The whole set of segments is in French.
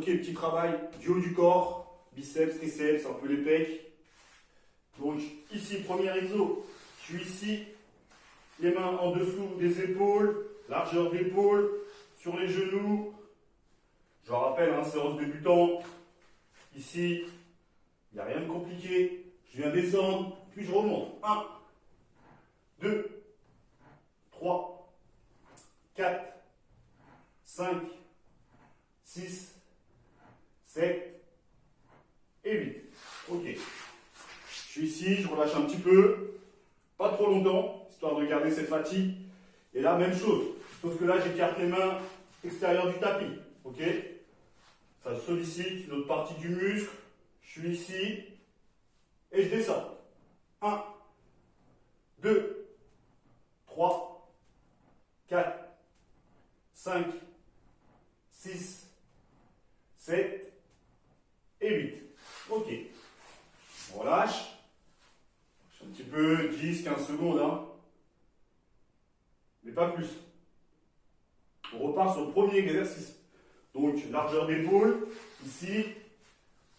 Ok, petit travail du haut du corps, biceps, triceps, un peu les pecs. Donc ici, premier exo, je suis ici, les mains en dessous des épaules, largeur d'épaule, sur les genoux. Je rappelle, hein, séance débutant. Ici, il n'y a rien de compliqué. Je viens descendre, puis je remonte. 1, 2, 3, 4, 5, 6, 7 et 8. Ok. Je suis ici, je relâche un petit peu. Pas trop longtemps, histoire de garder cette fatigue. Et là, même chose. Sauf que là, j'écarte les mains extérieures du tapis. Ok? Ça sollicite une autre partie du muscle. Je suis ici. Et je descends. 1, 2, 3, 4, 5, 6, 7 et 8. Ok. On relâche. Un petit peu, 10, 15 secondes. Hein. Mais pas plus. On repart sur le premier exercice. Donc, largeur d'épaule. Ici,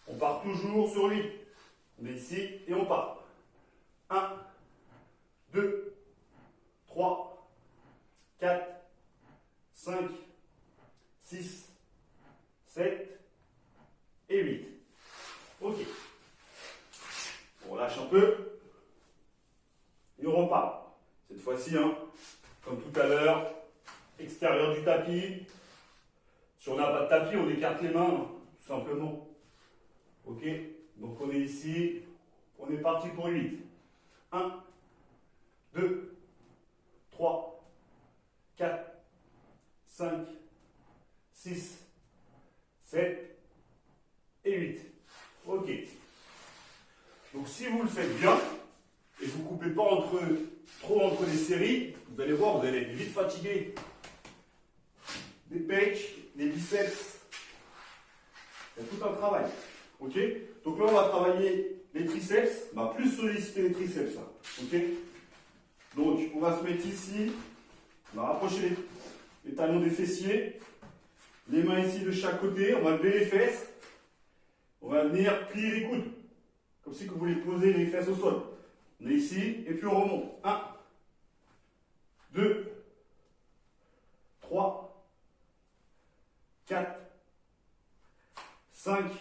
on part toujours sur lui. On est ici et on part. 1, 2, 3, 4, 5, 6, 7 et 8. Ok. On relâche un peu. Et on repart. Cette fois-ci, hein, comme tout à l'heure, extérieur du tapis. Si on n'a pas de tapis, on écarte les mains, tout simplement. Ok? Donc on est ici. On est parti pour 8. 1, 2, 3, 4, 5, 6, 7 et 8. Ok. Donc si vous le faites bien, et vous ne coupez pas trop entre les séries, vous allez voir, vous allez être vite fatigué. Des pecs, des biceps, il y a tout un travail. Ok? Donc là, on va travailler les triceps, on va plus solliciter les triceps. Là. Ok? Donc, on va se mettre ici, on va rapprocher les talons des fessiers, les mains ici de chaque côté, on va lever les fesses, on va venir plier les coudes, comme si vous voulez poser les fesses au sol. On est ici, et puis on remonte. 1, 2, 3, 4, 5,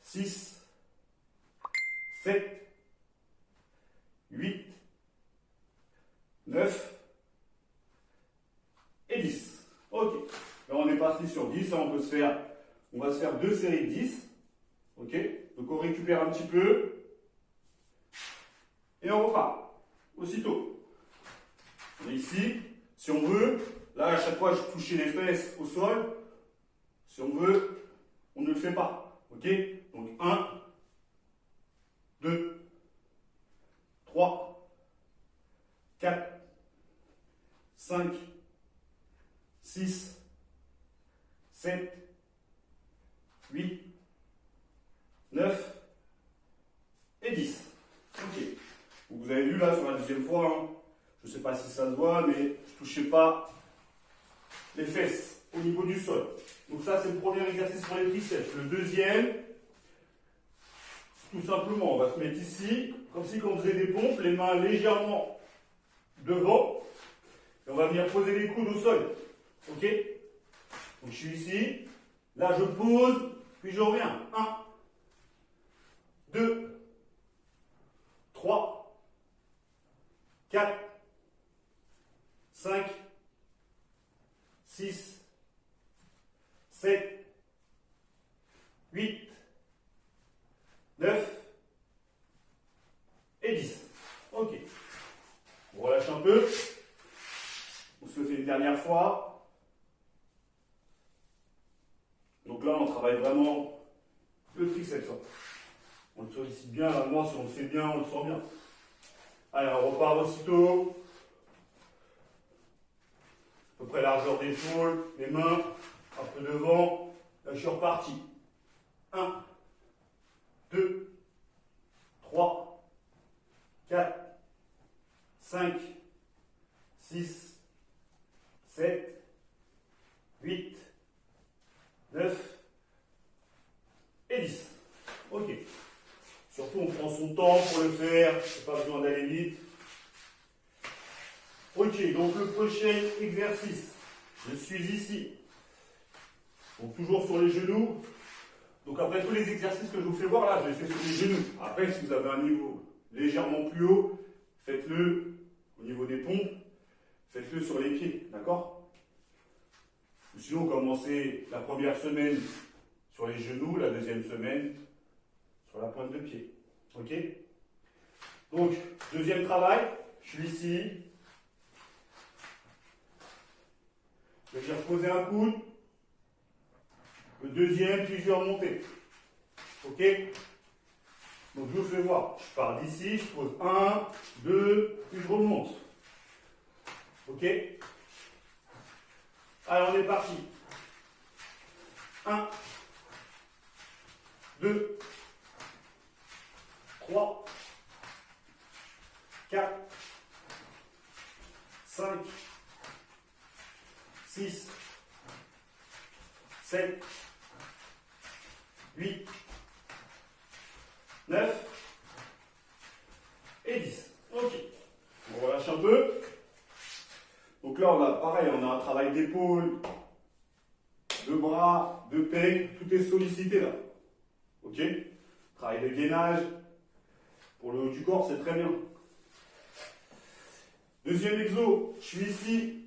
6, 7, 8, 9 et 10. Ok. Là, on est parti sur 10. On va se faire 2 séries de 10. Ok. Donc, on récupère un petit peu. Et on repart. Aussitôt. On est ici. Si on veut, là, à chaque fois, je touche les fesses au sol. Si on veut, on ne le fait pas. Ok. Donc, 1, 2, 3, 4, 5, 6, 7, 8, 9 et 10. Ok. Vous avez vu là sur la deuxième fois, hein, je ne sais pas si ça se voit, mais je ne touchais pas les fesses au niveau du sol. Donc ça, c'est le premier exercice pour les triceps. Le deuxième, tout simplement, on va se mettre ici, comme si on faisait des pompes, les mains légèrement devant. Et on va venir poser les coudes au sol. Ok? Donc je suis ici. Là, je pose, puis je reviens. 1, 2, 3, 4, 5, 6, 7, 8, 9 et 10. Ok. On relâche un peu. On se le fait une dernière fois. Donc là, on travaille vraiment le triceps. On le sollicite bien. Vraiment, si on le fait bien, on le sent bien. Allez, on repart aussitôt. À peu près largeur d'épaule, les mains un peu devant. Là, je suis reparti. 1, 2, 3, 4, 5, 6, 7, 8, 9 et 10. Ok. Surtout, on prend son temps pour le faire. Il n'y a pas besoin d'aller vite. Ok, donc le prochain exercice. Je suis ici. Donc toujours sur les genoux. Donc après tous les exercices que je vous fais voir là, je les fais sur les genoux. Après, si vous avez un niveau légèrement plus haut, faites-le au niveau des pompes. Faites-le sur les pieds, d'accord? Sinon, commencez la première semaine sur les genoux, la deuxième semaine sur la pointe de pied. Ok? Donc, deuxième travail, je suis ici. Je vais reposer un coude. Le deuxième, puis je vais remonter. Ok? Donc, je vous fais voir. Je pars d'ici, je pose 1, 2, puis je remonte. Ok? Allez, on est parti. 1, 2, 3, 4, 5, 6, 7, 8, 9 et 10. Ok. On relâche un peu. Donc là, on a pareil, on a un travail d'épaule, de bras, de pec, tout est sollicité là. Ok? Travail de gainage. Pour le haut du corps, c'est très bien. Deuxième exo, je suis ici.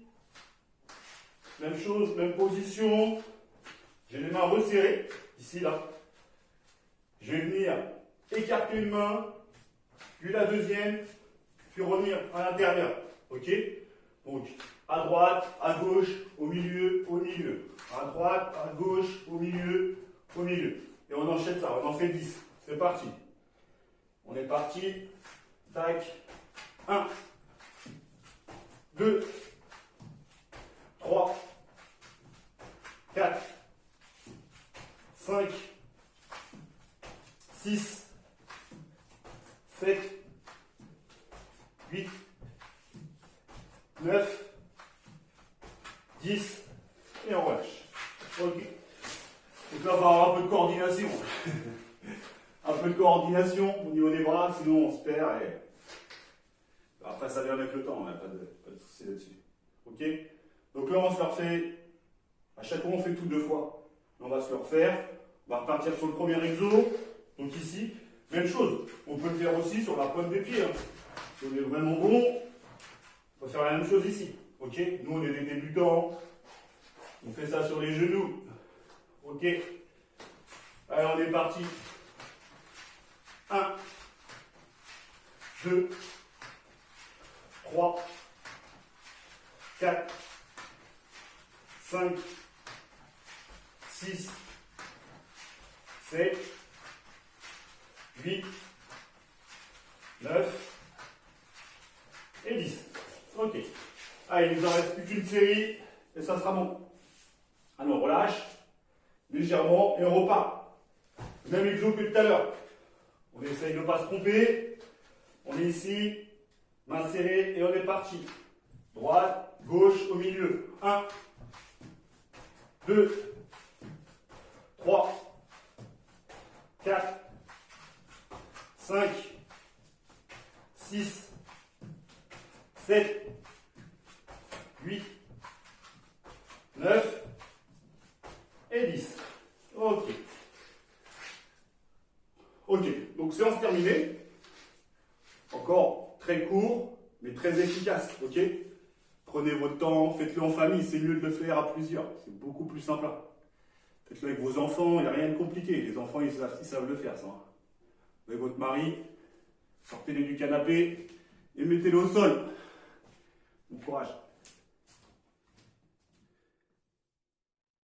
Même chose, même position. J'ai les mains resserrées, ici, là. Je vais venir écarter une main, puis la deuxième, puis revenir à l'intérieur. Ok? Donc, à droite, à gauche, au milieu, au milieu. À droite, à gauche, au milieu, au milieu. Et on enchaîne ça, on en fait 10. C'est parti. On est parti. Tac. 1, 2, 3, 4, 5, 6, 7, 8, 9, 10, et on relâche. Ok. Donc là, on va avoir un peu de coordination. Un peu de coordination au niveau des bras, sinon on se perd. Et... après, ça vient avec le temps, on n'a pas de souci là-dessus. Ok. Donc là, on se le refait. À chaque fois, on fait tout 2 fois. On va se le refaire. On va repartir sur le premier exo. Donc ici, même chose. On peut le faire aussi sur la pointe des pieds. Hein. Si on est vraiment bon, on va faire la même chose ici. Ok. Nous, on est des débutants. On fait ça sur les genoux. Ok. Allez, on est parti. 1, 2, 3, 4, 5, 6, 7, 8, 9 et 10. Ok. Allez, il nous en reste plus qu'une série et ça sera bon. Alors, on relâche légèrement et on repart. Même exo que tout à l'heure. On essaye de ne pas se tromper. On est ici, main serrée et on est parti. Droite, gauche, au milieu. 1, 2, 3, 4, 5, 6, 7, 8, 9 et 10. Ok. Ok, donc séance terminée. Encore très court, mais très efficace. Ok. Prenez votre temps, faites-le en famille, c'est mieux de le faire à plusieurs. C'est beaucoup plus simple. Faites-le avec vos enfants, il n'y a rien de compliqué. Les enfants, ils savent le faire, ça. Avec votre mari, sortez-les du canapé et mettez-le au sol. Bon courage.